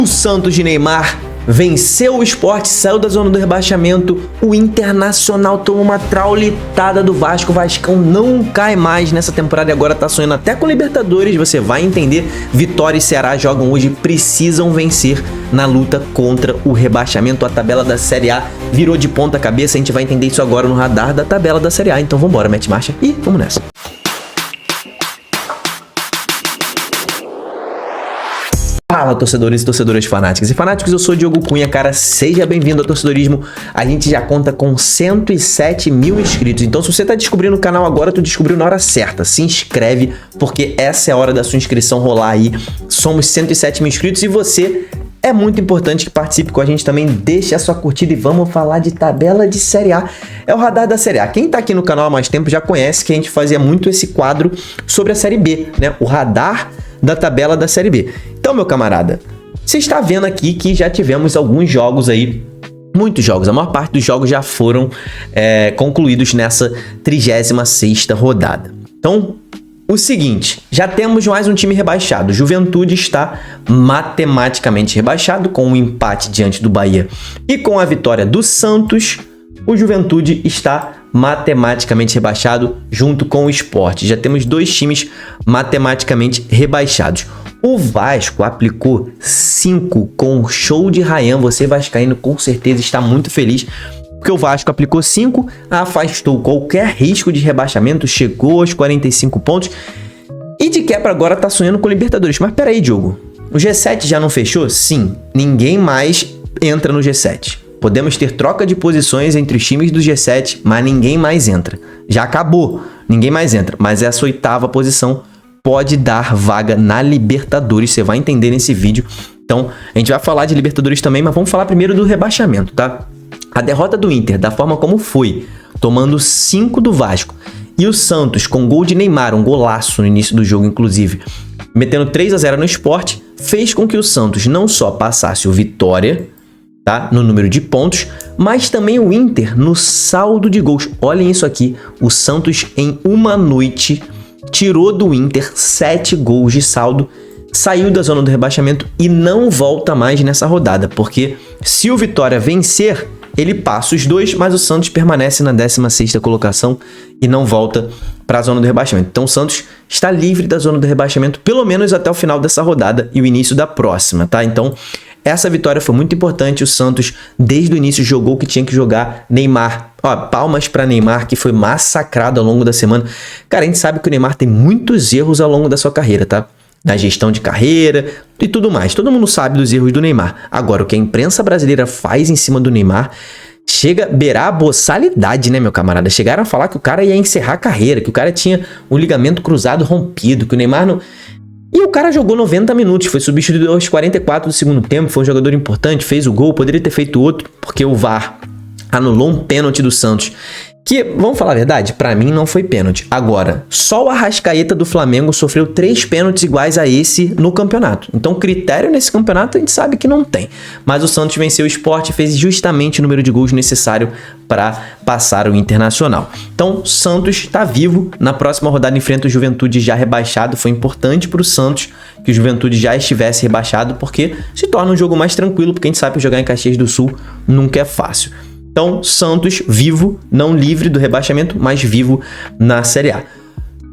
O Santos de Neymar venceu o Sport, saiu da zona do rebaixamento. O Internacional tomou uma traulitada do Vasco. O Vascão não cai mais nessa temporada e agora tá sonhando até com Libertadores. Você vai entender. Vitória e Ceará jogam hoje, precisam vencer na luta contra o rebaixamento. A tabela da Série A virou de ponta cabeça. A gente vai entender isso agora no radar da tabela da Série A. Então vambora, mete marcha e vamos nessa. Fala, torcedores e torcedoras fanáticas e fanáticos, eu sou o Diogo Cunha, cara, seja bem-vindo ao Torcedorismo. A gente já conta com 107 mil inscritos, então se você tá descobrindo o canal agora, tu descobriu na hora certa. Se inscreve, porque essa é a hora da sua inscrição rolar aí. Somos 107 mil inscritos e você é muito importante que participe com a gente também. Deixe a sua curtida e vamos falar de tabela de Série A. É o radar da Série A. Quem tá aqui no canal há mais tempo já conhece que a gente fazia muito esse quadro sobre a Série B, né? O radar da tabela da Série B. Então, meu camarada, você está vendo aqui que já tivemos alguns jogos aí, muitos jogos, a maior parte dos jogos já foram concluídos nessa 36ª rodada. Então, o seguinte, já temos mais um time rebaixado. Juventude está matematicamente rebaixado com um empate diante do Bahia e com a vitória do Santos. O Juventude está matematicamente rebaixado junto com o Sport. Já temos dois times matematicamente rebaixados. O Vasco aplicou 5 com show de Ryan. Você vascaíno com certeza está muito feliz, porque o Vasco aplicou 5, afastou qualquer risco de rebaixamento, chegou aos 45 pontos e de quebra agora tá sonhando com Libertadores. Mas peraí, Diogo, o G7 já não fechou? Sim, ninguém mais entra no G7. Podemos ter troca de posições entre os times do G7, mas ninguém mais entra. Já acabou, ninguém mais entra, mas essa 8ª posição pode dar vaga na Libertadores, você vai entender nesse vídeo. Então, a gente vai falar de Libertadores também, mas vamos falar primeiro do rebaixamento, tá? A derrota do Inter, da forma como foi, tomando 5 do Vasco, e o Santos com gol de Neymar, um golaço no início do jogo, inclusive, metendo 3-0 no Sport, fez com que o Santos não só passasse o Vitória, tá, no número de pontos, mas também o Inter no saldo de gols. Olhem isso aqui, o Santos em uma noite tirou do Inter 7 gols de saldo, saiu da zona do rebaixamento e não volta mais nessa rodada, porque se o Vitória vencer, ele passa os dois, mas o Santos permanece na 16ª colocação e não volta para a zona do rebaixamento. Então o Santos está livre da zona do rebaixamento, pelo menos até o final dessa rodada e o início da próxima, tá? Então essa vitória foi muito importante. O Santos, desde o início, jogou o que tinha que jogar. Neymar, ó, palmas para Neymar, que foi massacrado ao longo da semana. Cara, a gente sabe que o Neymar tem muitos erros ao longo da sua carreira, tá? Na gestão de carreira e tudo mais. Todo mundo sabe dos erros do Neymar. Agora, o que a imprensa brasileira faz em cima do Neymar chega a beirar a boçalidade, né, meu camarada? Chegaram a falar que o cara ia encerrar a carreira, que o cara tinha um ligamento cruzado rompido, que o Neymar não... E o cara jogou 90 minutos, foi substituído aos 44 do segundo tempo, foi um jogador importante, fez o gol, poderia ter feito outro, porque o VAR anulou um pênalti do Santos, que, vamos falar a verdade, pra mim não foi pênalti. Agora, só o Arrascaeta do Flamengo sofreu 3 pênaltis iguais a esse no campeonato. Então, critério nesse campeonato a gente sabe que não tem. Mas o Santos venceu o Sport e fez justamente o número de gols necessário para passar o Internacional. Então, Santos está vivo. Na próxima rodada enfrenta o Juventude já rebaixado. Foi importante para o Santos que o Juventude já estivesse rebaixado, porque se torna um jogo mais tranquilo, porque a gente sabe que jogar em Caxias do Sul nunca é fácil. Então, Santos vivo, não livre do rebaixamento, mas vivo na Série A.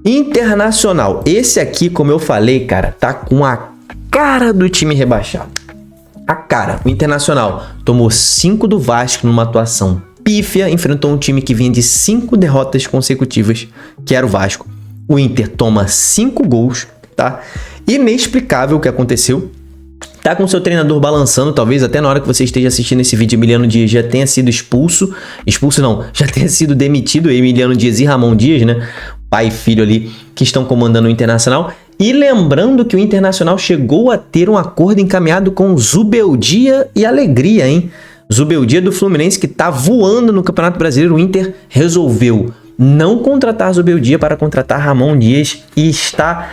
Internacional, esse aqui, como eu falei, cara, tá com a cara do time rebaixado. A cara. O Internacional tomou 5 do Vasco numa atuação pífia, enfrentou um time que vinha de 5 derrotas consecutivas, que era o Vasco. O Inter toma 5 gols, tá? Inexplicável o que aconteceu. Tá com seu treinador balançando, talvez até na hora que você esteja assistindo esse vídeo, Emiliano Dias já tenha sido expulso não, já tenha sido demitido, Emiliano Dias e Ramon Dias, né, pai e filho ali, que estão comandando o Internacional. E lembrando que o Internacional chegou a ter um acordo encaminhado com Zubeldia e Alegria, hein? Zubeldia do Fluminense, que tá voando no Campeonato Brasileiro. O Inter resolveu não contratar Zubeldia para contratar Ramon Dias e está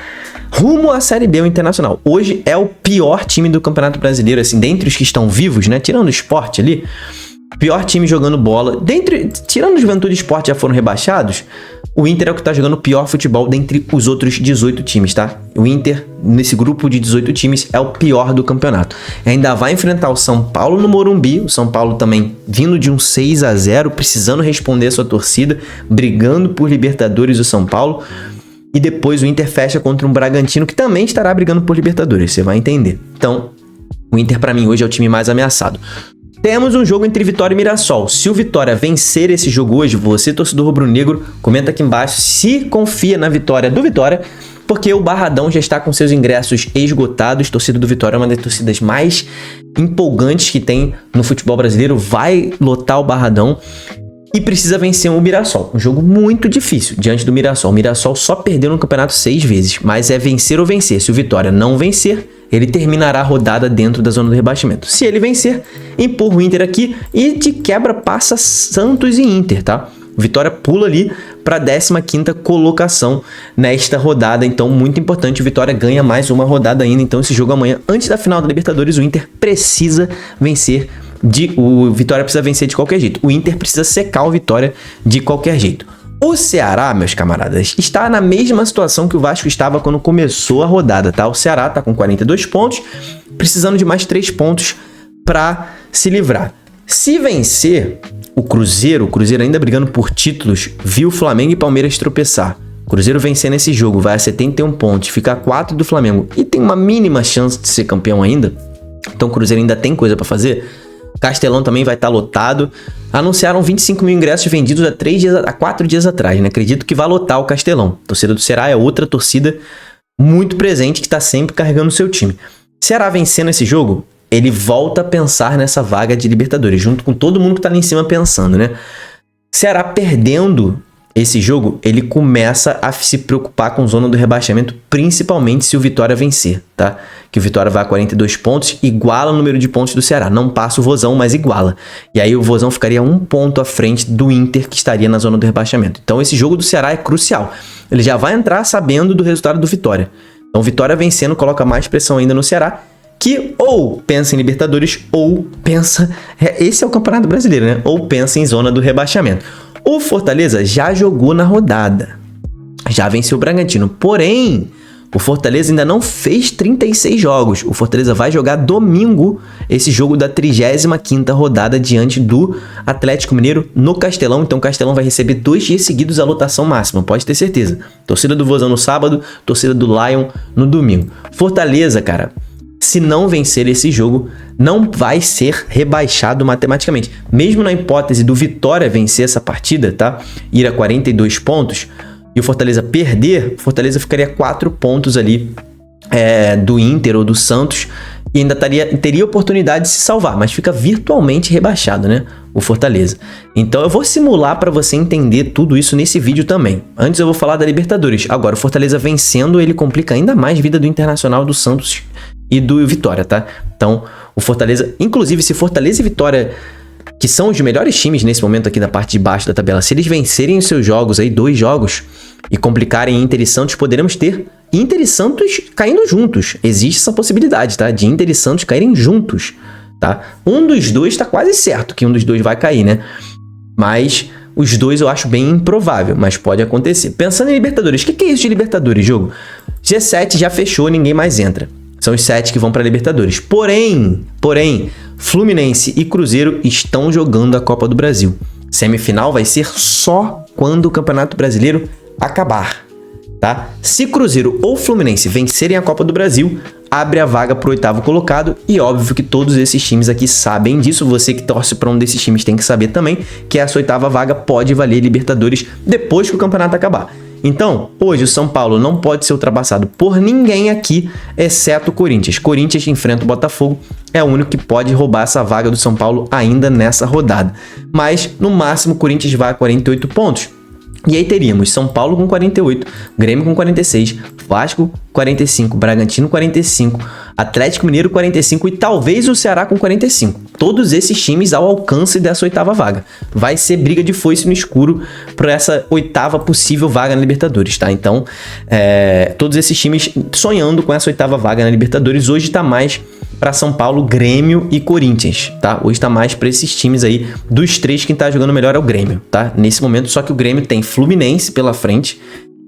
rumo à Série B, o Internacional. Hoje é o pior time do Campeonato Brasileiro, assim, dentre os que estão vivos, né? Tirando o Sport ali, Pior time jogando bola. Tirando o Juventude e Sport já foram rebaixados, o Inter é o que tá jogando pior futebol dentre os outros 18 times, tá? O Inter, nesse grupo de 18 times, é o pior do campeonato. Ainda vai enfrentar o São Paulo no Morumbi. O São Paulo também vindo de um 6-0, precisando responder a sua torcida, brigando por Libertadores o São Paulo. E depois o Inter fecha contra um Bragantino, que também estará brigando por Libertadores, você vai entender. Então, o Inter pra mim hoje é o time mais ameaçado. Temos um jogo entre Vitória e Mirassol. Se o Vitória vencer esse jogo hoje, você, torcedor rubro-negro, comenta aqui embaixo se confia na vitória do Vitória, porque o Barradão já está com seus ingressos esgotados. A torcida do Vitória é uma das torcidas mais empolgantes que tem no futebol brasileiro. Vai lotar o Barradão e precisa vencer o Mirassol. Um jogo muito difícil diante do Mirassol. O Mirassol só perdeu no campeonato 6 vezes, mas é vencer ou vencer. Se o Vitória não vencer, ele terminará a rodada dentro da zona do rebaixamento. Se ele vencer, empurra o Inter aqui e de quebra passa Santos e Inter, tá? Vitória pula ali para a 15ª colocação nesta rodada, então muito importante, o Vitória ganha mais uma rodada ainda, então esse jogo amanhã, antes da final da Libertadores, o Inter precisa vencer, o Vitória precisa vencer de qualquer jeito, o Inter precisa secar o Vitória de qualquer jeito. O Ceará, meus camaradas, está na mesma situação que o Vasco estava quando começou a rodada, tá? O Ceará está com 42 pontos, precisando de mais 3 pontos para se livrar. Se vencer o Cruzeiro ainda brigando por títulos, viu Flamengo e Palmeiras tropeçar. O Cruzeiro vencer nesse jogo, vai a 71 pontos, fica a 4 do Flamengo e tem uma mínima chance de ser campeão ainda. Então o Cruzeiro ainda tem coisa para fazer. Castelão também vai estar lotado. Anunciaram 25 mil ingressos vendidos há 4 dias atrás, né? Acredito que vai lotar o Castelão. A torcida do Ceará é outra torcida muito presente que está sempre carregando o seu time. Ceará vencendo esse jogo, ele volta a pensar nessa vaga de Libertadores, junto com todo mundo que tá lá em cima pensando, né? Ceará perdendo esse jogo, ele começa a se preocupar com zona do rebaixamento, principalmente se o Vitória vencer, tá? Que o Vitória vai a 42 pontos, iguala o número de pontos do Ceará. Não passa o Vozão, mas iguala. E aí o Vozão ficaria 1 ponto à frente do Inter, que estaria na zona do rebaixamento. Então esse jogo do Ceará é crucial. Ele já vai entrar sabendo do resultado do Vitória. Então Vitória vencendo coloca mais pressão ainda no Ceará, que ou pensa em Libertadores ou pensa... Esse é o Campeonato Brasileiro, né? Ou pensa em zona do rebaixamento. O Fortaleza já jogou na rodada. Já venceu o Bragantino. Porém, o Fortaleza ainda não fez 36 jogos. O Fortaleza vai jogar domingo esse jogo da 35ª rodada diante do Atlético Mineiro no Castelão. Então o Castelão vai receber 2 dias seguidos a lotação máxima, pode ter certeza. Torcida do Vozão no sábado, torcida do Lion no domingo. Fortaleza, cara, se não vencer esse jogo, não vai ser rebaixado matematicamente. Mesmo na hipótese do Vitória vencer essa partida, tá? Ir a 42 pontos e o Fortaleza perder, o Fortaleza ficaria 4 pontos ali do Inter ou do Santos e ainda teria oportunidade de se salvar, mas fica virtualmente rebaixado, né? O Fortaleza. Então eu vou simular para você entender tudo isso nesse vídeo também. Antes eu vou falar da Libertadores. Agora, o Fortaleza vencendo, ele complica ainda mais a vida do Internacional, do Santos e do Vitória, tá? Então, o Fortaleza, inclusive se Fortaleza e Vitória, que são os melhores times nesse momento aqui da parte de baixo da tabela, se eles vencerem os seus jogos aí, 2 jogos, e complicarem Inter e Santos, poderemos ter Inter e Santos caindo juntos. Existe essa possibilidade, tá? De Inter e Santos caírem juntos, tá? Um dos dois tá quase certo que um dos dois vai cair, né? Mas os dois eu acho bem improvável, mas pode acontecer. Pensando em Libertadores, o que é isso de Libertadores, jogo? G7 já fechou, ninguém mais entra. São os 7 que vão para Libertadores. Porém, Fluminense e Cruzeiro estão jogando a Copa do Brasil. Semifinal vai ser só quando o Campeonato Brasileiro acabar, tá? Se Cruzeiro ou Fluminense vencerem a Copa do Brasil, abre a vaga para o 8º colocado e óbvio que todos esses times aqui sabem disso. Você que torce para um desses times tem que saber também que essa 8ª vaga pode valer Libertadores depois que o campeonato acabar. Então, hoje o São Paulo não pode ser ultrapassado por ninguém aqui, exceto o Corinthians. Corinthians enfrenta o Botafogo, é o único que pode roubar essa vaga do São Paulo ainda nessa rodada. Mas, no máximo, o Corinthians vai a 48 pontos. E aí teríamos São Paulo com 48, Grêmio com 46, Vasco 45, Bragantino 45, Atlético Mineiro 45 e talvez o Ceará com 45. Todos esses times ao alcance dessa oitava vaga. Vai ser briga de foice no escuro para essa oitava possível vaga na Libertadores, tá? Então, todos esses times sonhando com essa oitava vaga na Libertadores. Hoje tá mais para São Paulo, Grêmio e Corinthians, tá? Hoje tá mais para esses times aí. Dos três, quem tá jogando melhor é o Grêmio, tá? Nesse momento, só que o Grêmio tem Fluminense pela frente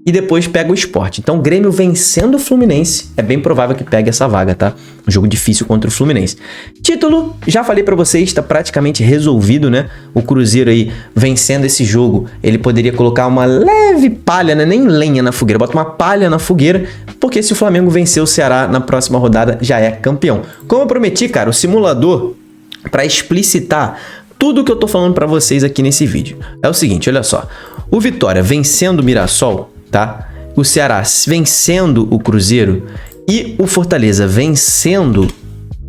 e depois pega o Sport. Então, o Grêmio vencendo o Fluminense, é bem provável que pegue essa vaga, tá? Um jogo difícil contra o Fluminense. Título, já falei pra vocês, tá praticamente resolvido, né? O Cruzeiro aí, vencendo esse jogo, ele poderia colocar uma leve palha, né? Nem lenha na fogueira, bota uma palha na fogueira, porque se o Flamengo vencer o Ceará na próxima rodada, já é campeão. Como eu prometi, cara, o simulador, pra explicitar tudo que eu tô falando pra vocês aqui nesse vídeo, é o seguinte, olha só. O Vitória vencendo o Mirassol, tá? O Ceará vencendo o Cruzeiro e o Fortaleza vencendo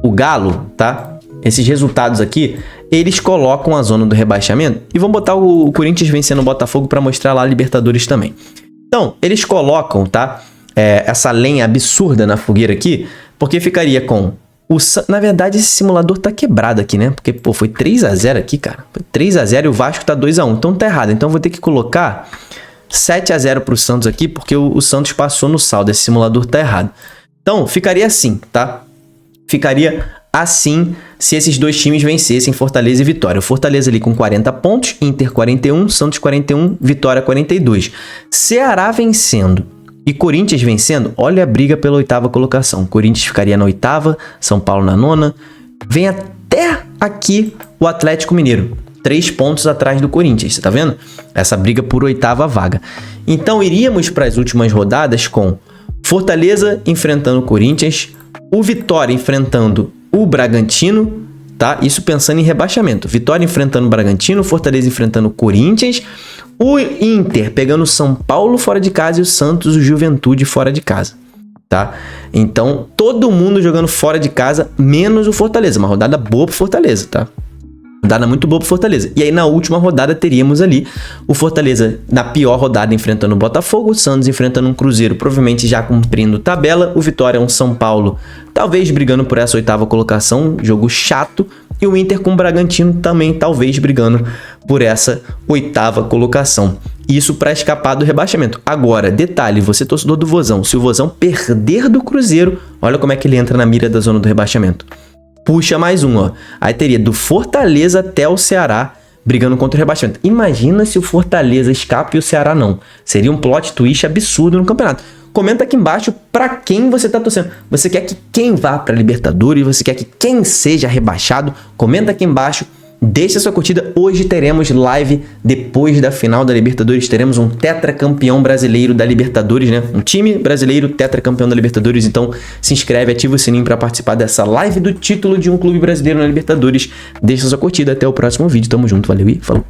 o Galo, tá? Esses resultados aqui, eles colocam a zona do rebaixamento e vão botar o Corinthians vencendo o Botafogo para mostrar lá a Libertadores também. Então, eles colocam, tá? Essa lenha absurda na fogueira aqui, porque ficaria com na verdade, esse simulador tá quebrado aqui, né? Porque, pô, foi 3 a 0 aqui, cara. Foi 3 a 0 e o Vasco tá 2 a 1. Então tá errado. Então vou ter que colocar 7 a 0 pro Santos aqui, porque o Santos passou no saldo. Esse simulador tá errado. Então, ficaria assim, tá? Ficaria assim se esses dois times vencessem, Fortaleza e Vitória. O Fortaleza ali com 40 pontos, Inter 41, Santos 41, Vitória 42. Ceará vencendo e Corinthians vencendo, olha a briga pela oitava colocação. Corinthians ficaria na oitava, São Paulo na nona. Vem até aqui o Atlético Mineiro. 3 pontos atrás do Corinthians, você tá vendo? Essa briga por oitava vaga. Então iríamos para as últimas rodadas com Fortaleza enfrentando o Corinthians, o Vitória enfrentando o Bragantino, tá? Isso pensando em rebaixamento. Vitória enfrentando o Bragantino, Fortaleza enfrentando o Corinthians, o Inter pegando o São Paulo fora de casa e o Santos, o Juventude fora de casa, tá? Então todo mundo jogando fora de casa, menos o Fortaleza. Uma rodada boa pro Fortaleza, tá? Rodada muito boa pro Fortaleza. E aí na última rodada teríamos ali o Fortaleza na pior rodada enfrentando o Botafogo, o Santos enfrentando um Cruzeiro, provavelmente já cumprindo tabela, o Vitória um São Paulo, talvez brigando por essa oitava colocação, jogo chato, e o Inter com o Bragantino também talvez brigando por essa oitava colocação. Isso para escapar do rebaixamento. Agora, detalhe, você torcedor do Vozão, se o Vozão perder do Cruzeiro, olha como é que ele entra na mira da zona do rebaixamento. Puxa mais um, ó. Aí teria do Fortaleza até o Ceará brigando contra o rebaixamento. Imagina se o Fortaleza escapa e o Ceará não. Seria um plot twist absurdo no campeonato. Comenta aqui embaixo para quem você tá torcendo. Você quer que quem vá para Libertadores? Você quer que quem seja rebaixado? Comenta aqui embaixo. Deixa sua curtida. Hoje teremos live depois da final da Libertadores. Teremos um tetracampeão brasileiro da Libertadores, né? Um time brasileiro tetracampeão da Libertadores. Então se inscreve, ativa o sininho para participar dessa live do título de um clube brasileiro na Libertadores. Deixa sua curtida. Até o próximo vídeo. Tamo junto. Valeu e falou.